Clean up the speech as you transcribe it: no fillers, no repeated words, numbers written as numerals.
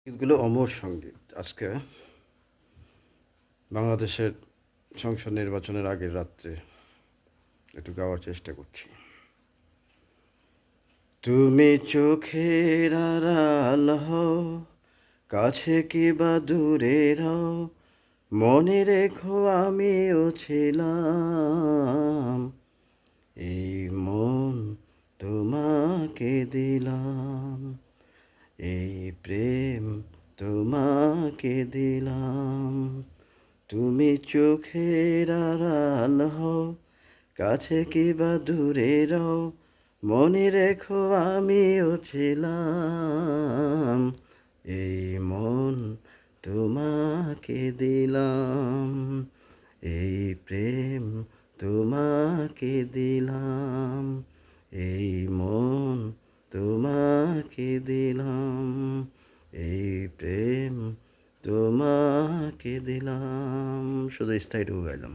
গীতগুলো অমর সঙ্গীত। আজকে বাংলাদেশের সংসদ নির্বাচনের আগের রাত্রে একটু গাওয়ার চেষ্টা করছি। তুমি চোখের আড়াল হও, কাছে কি বা দূরে রও, মনে রেখো আমিও ছিলাম। এই মন তোমাকে দিলাম, এই প্রেম তোমাকে দিলাম। তুমি চোখের আড়াল হও, কাছে কি বা দূরে রও, মনে রেখো আমিও ছিলাম। এই মন তোমাকে দিলাম, এই প্রেম তোমাকে দিলাম, এই মন তোমাকে দিলাম, এই প্রেম তোমাকে দিলাম। শুধু স্থায়ীটুকু গাইলাম।